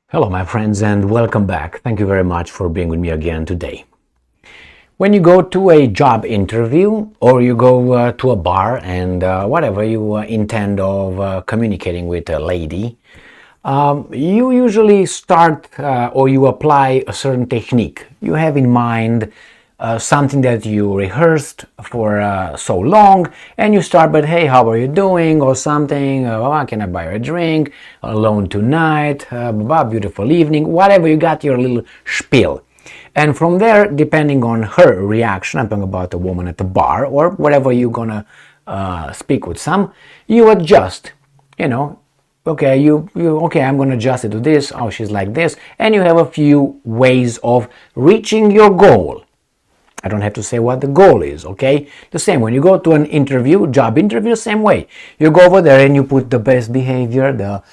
Hello, my friends, and welcome back. Thank you very much for being with me again today. When you go to a job interview or you go to a bar and whatever you intend of communicating with a lady, you usually start or you apply a certain technique. You have in mind something that you rehearsed for so long, and you start, but hey, how are you doing, or something, can I buy you a drink, alone tonight, beautiful evening, whatever, you got your little spiel. And from there, depending on her reaction, I'm talking about a woman at the bar or whatever you're gonna speak with some, you adjust, okay, okay, I'm gonna adjust it to this, oh, she's like this, and you have a few ways of reaching your goal. I don't have to say what the goal is, okay? The same, when you go to an interview, job interview, same way. You go over there and you put the best behavior,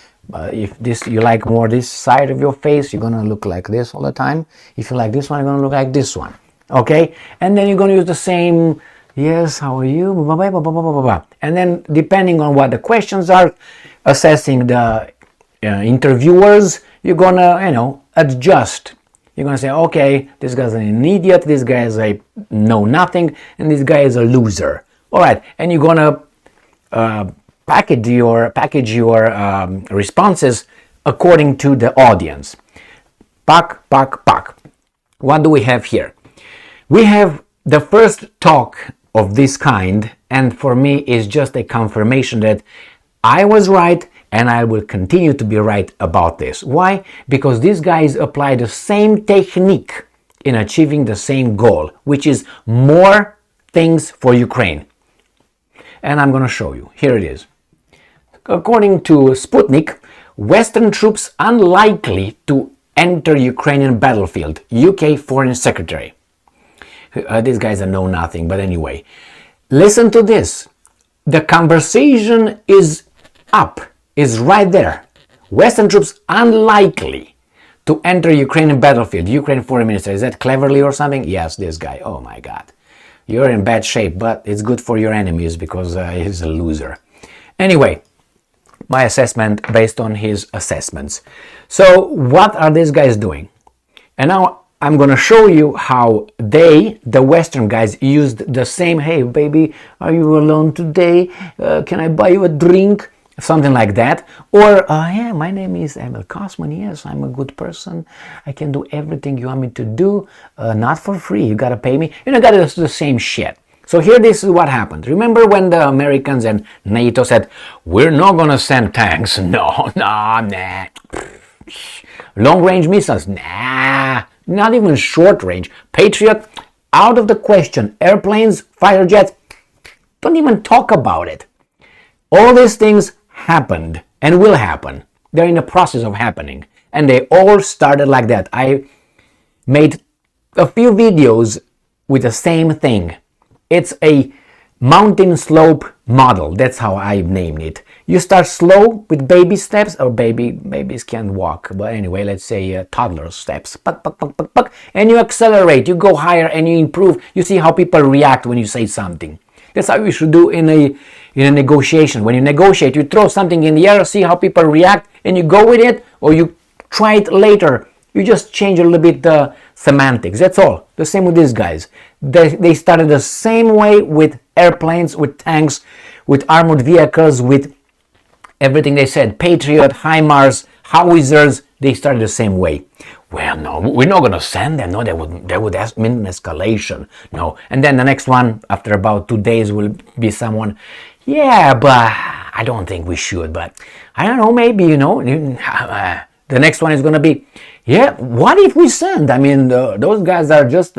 if this you like more this side of your face, you're gonna look like this all the time. If you like this one, you're gonna look like this one, okay? And then you're gonna use the same, yes, how are you, blah, blah, blah, blah, blah, blah, blah. And then depending on what the questions are, assessing the interviewers, you're gonna, adjust. You're going to say, okay, this guy's an idiot, this guy is a know nothing, and this guy is a loser. All right, and you're going to package your responses according to the audience. Pack. What do we have here? We have the first talk of this kind, and for me is just a confirmation that I was right, and I will continue to be right about this. Why? Because these guys apply the same technique in achieving the same goal, which is more things for Ukraine. And I'm going to show you. Here it is. According to Sputnik, Western troops unlikely to enter Ukrainian battlefield, UK Foreign Secretary. These guys are know nothing, but anyway. Listen to this. The conversation is up. Is right there. Western troops unlikely to enter Ukrainian battlefield. Ukraine foreign minister. Is that cleverly or something? Yes, this guy. Oh my God. You're in bad shape, but it's good for your enemies because he's a loser. Anyway, my assessment based on his assessments. So what are these guys doing? And now I'm going to show you how the Western guys, used the same, hey baby, are you alone today? Can I buy you a drink? Something like that. Or, yeah, my name is Emil Kosman. Yes, I'm a good person. I can do everything you want me to do. Not for free. You gotta pay me. Gotta do the same shit. So here, this is what happened. Remember when the Americans and NATO said, we're not gonna send tanks. No, nah. Long-range missiles. Nah. Not even short-range. Patriot, out of the question. Airplanes, fighter jets. Don't even talk about it. All these things happened and will happen. They're in the process of happening. And they all started like that. I made a few videos with the same thing. It's a mountain slope model. That's how I named it. You start slow with baby steps, or babies can't walk, but anyway, let's say toddler steps. And you accelerate, you go higher and you improve. You see how people react when you say something. That's how you should do in a negotiation. When you negotiate, you throw something in the air, see how people react, and you go with it, or you try it later. You just change a little bit the semantics. That's all. The same with these guys. They started the same way with airplanes, with tanks, with armored vehicles, with everything they said. Patriot, HIMARS, howitzers, they started the same way. Well, no, we're not going to send them. No, they would mean escalation. No. And then the next one, after about 2 days, will be someone, yeah, but I don't think we should. But I don't know, maybe, the next one is going to be, yeah, what if we send? I mean, those guys are just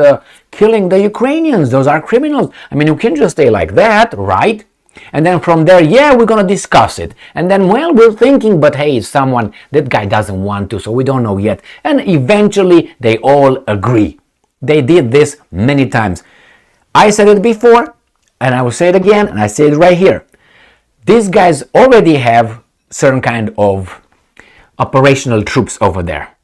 killing the Ukrainians. Those are criminals. I mean, you can't just stay like that, right? And then from there, yeah, we're going to discuss it. And then, well, we're thinking, but hey, that guy doesn't want to, so we don't know yet. And eventually, they all agree. They did this many times. I said it before, and I will say it again, and I say it right here. These guys already have certain kind of operational troops over there.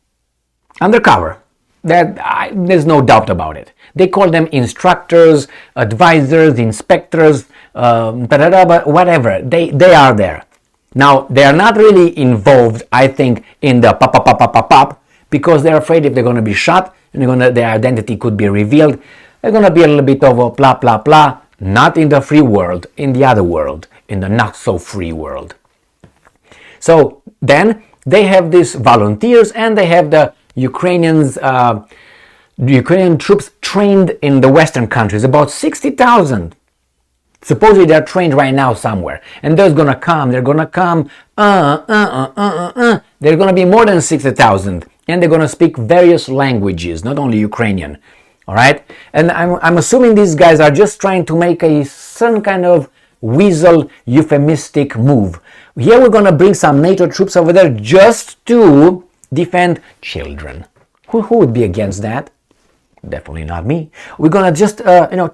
Undercover. There's no doubt about it. They call them instructors, advisors, inspectors, whatever. They are there. Now, they are not really involved, I think, in the pop, pop, pop, pop, pop, pop, because they're afraid if they're going to be shot and their identity could be revealed, they're going to be a little bit of a blah, blah, blah, not in the free world, in the other world, in the not so free world. So then they have these volunteers and they have the Ukrainians, the Ukrainian troops trained in the Western countries, about 60,000. Supposedly they're trained right now somewhere, and they're gonna come. They're gonna be more than 60,000, and they're gonna speak various languages, not only Ukrainian. All right, and I'm assuming these guys are just trying to make some kind of weasel euphemistic move. Here we're gonna bring some NATO troops over there just to defend children. Who would be against that? Definitely not me. We're gonna just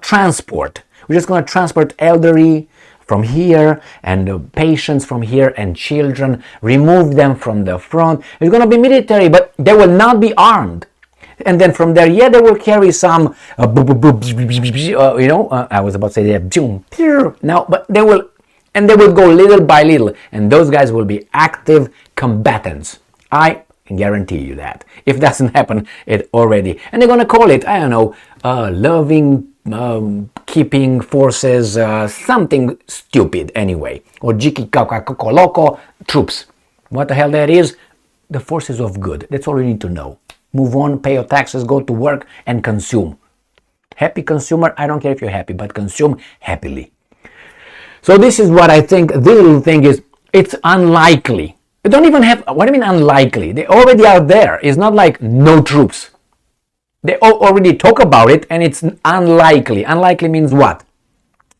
transport. We're just going to transport elderly from here and patients from here and children, remove them from the front. It's going to be military, but they will not be armed. And then from there, they will carry some, I was about to say they have, now, but they will go little by little, and those guys will be active combatants. I can guarantee you that. If it doesn't happen, it already, and they're going to call it, I don't know, loving keeping forces, something stupid anyway, or Jiki Kakoloko troops. What the hell that is? The forces of good. That's all you need to know. Move on, pay your taxes, go to work, and consume. Happy consumer, I don't care if you're happy, but consume happily. So this is what I think. This little thing is, it's unlikely. They don't even have, what do you mean unlikely? They already are there. It's not like no troops. They already talk about it, and it's unlikely. Unlikely means what?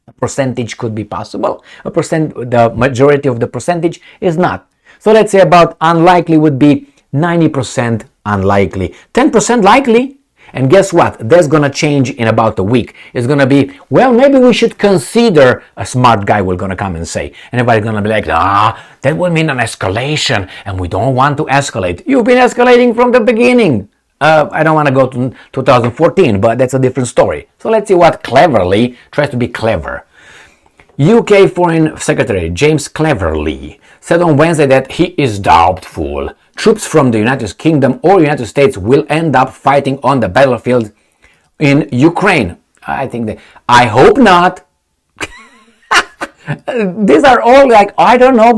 A percentage could be possible. The majority of the percentage is not. So let's say about unlikely would be 90% unlikely, 10% likely. And guess what? That's going to change in about a week. It's going to be, well, maybe we should consider, a smart guy will going to come and say. And everybody's going to be like, that will mean an escalation, and we don't want to escalate. You've been escalating from the beginning. I don't want to go to 2014, but that's a different story. So let's see what Cleverly tries to be clever. UK Foreign Secretary James Cleverly said on Wednesday that he is doubtful troops from the United Kingdom or United States will end up fighting on the battlefield in Ukraine. I hope not. These are all like, I don't know,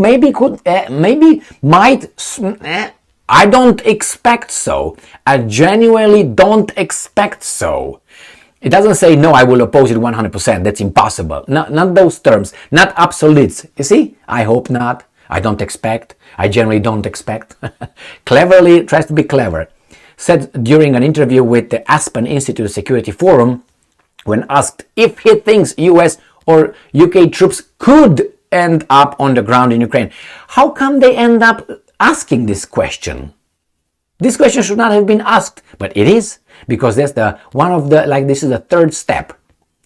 I don't expect so. I genuinely don't expect so. It doesn't say, no, I will oppose it 100%. That's impossible. Not those terms. Not absolutes. You see? I hope not. I don't expect. I generally don't expect. Cleverly tries to be clever. Said during an interview with the Aspen Institute Security Forum, when asked if he thinks US or UK troops could end up on the ground in Ukraine. How come they end up asking this question? This question should not have been asked, but it is, because that's this is the third step.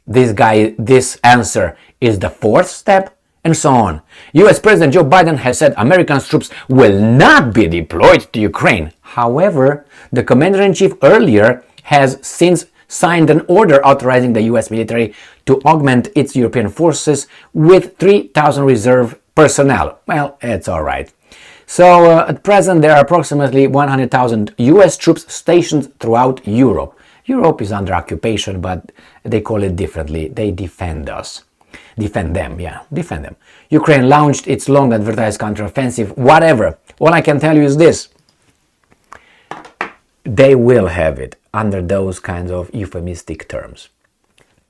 This answer is the fourth step, and so on. US President Joe Biden has said American troops will not be deployed to Ukraine. However, the commander-in-chief earlier has since signed an order authorizing the US military to augment its European forces with 3,000 reserve personnel. Well, it's all right. So at present there are approximately 100,000 US troops stationed throughout Europe. Europe is under occupation, but they call it differently. They defend us. Defend them. Ukraine launched its long advertised counteroffensive, whatever. All I can tell you is this. They will have it under those kinds of euphemistic terms.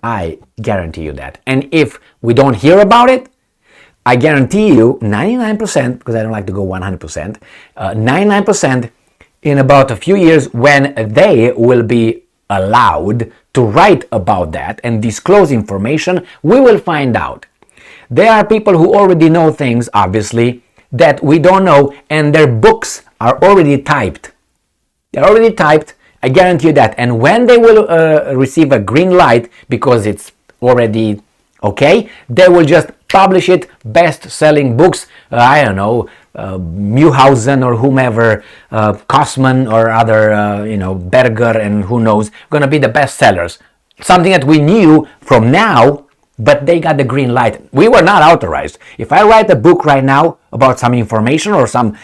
I guarantee you that. And if we don't hear about it, I guarantee you 99%, because I don't like to go 100%, 99% in about a few years when they will be allowed to write about that and disclose information, we will find out. There are people who already know things, obviously, that we don't know, and their books are already typed. They're already typed, I guarantee you that. And when they will receive a green light, because it's already okay, they will just publish it, best-selling books, Muhausen or whomever, Kosman or other, Berger and who knows, going to be the best sellers. Something that we knew from now but they got the green light. We were not authorized. If I write a book right now about some information or some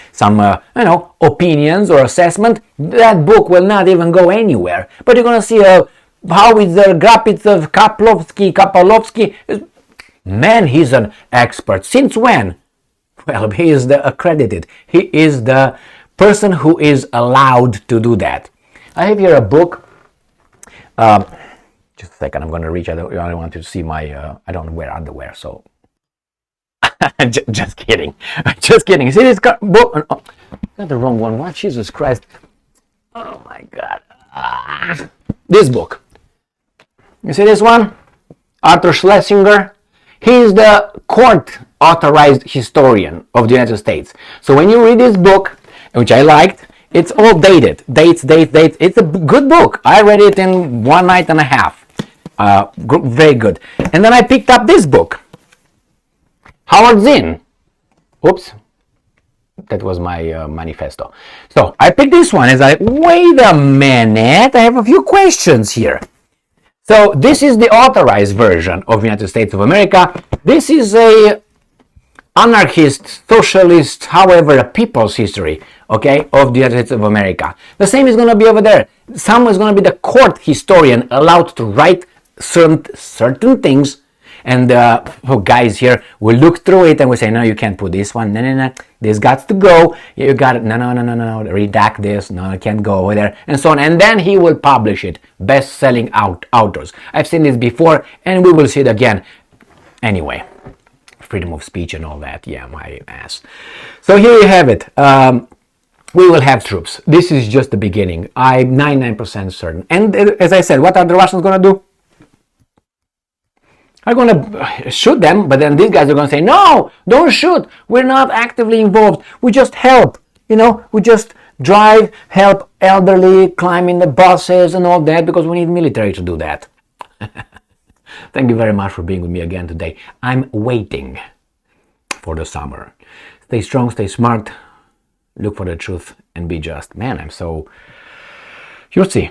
opinions or assessment, that book will not even go anywhere. But you're gonna see Howitzer, Grapitz, Kapolovsky. Man, he's an expert. Since when? Well, he is the accredited. He is the person who is allowed to do that. I have here a book. Just a second, I'm going to reach. I don't want to see my. I don't wear underwear, so. Just kidding. Just kidding. See this book? Oh, got the wrong one. What? Jesus Christ. Oh my God. This book. You see this one? Arthur Schlesinger. He is the court authorized historian of the United States. So when you read this book, which I liked, it's all dated. Dates. It's a good book. I read it in 1 night and a half. Very good. And then I picked up this book. Howard Zinn. Oops. That was my manifesto. So I picked this one as wait a minute. I have a few questions here. So this is the authorized version of United States of America. This is a anarchist, socialist, however, a people's history, okay, of the United States of America. The same is going to be over there. Someone is going to be the court historian allowed to write certain things, and guys here will look through it and will say, no, you can't put this one, no, this got to go, you got it, no, redact this, no, it can't go over there, and so on, and then he will publish it, best-selling authors. I've seen this before, and we will see it again. Anyway, freedom of speech and all that, yeah, my ass. So here you have it. We will have troops. This is just the beginning. I'm 99% certain. And as I said, what are the Russians going to do? Are going to shoot them, but then these guys are going to say, no, don't shoot. We're not actively involved. We just help. We just drive, help elderly, climb in the buses and all that because we need military to do that. Thank you very much for being with me again today. I'm waiting for the summer. Stay strong, stay smart, look for the truth, and be just. Man, you'll see.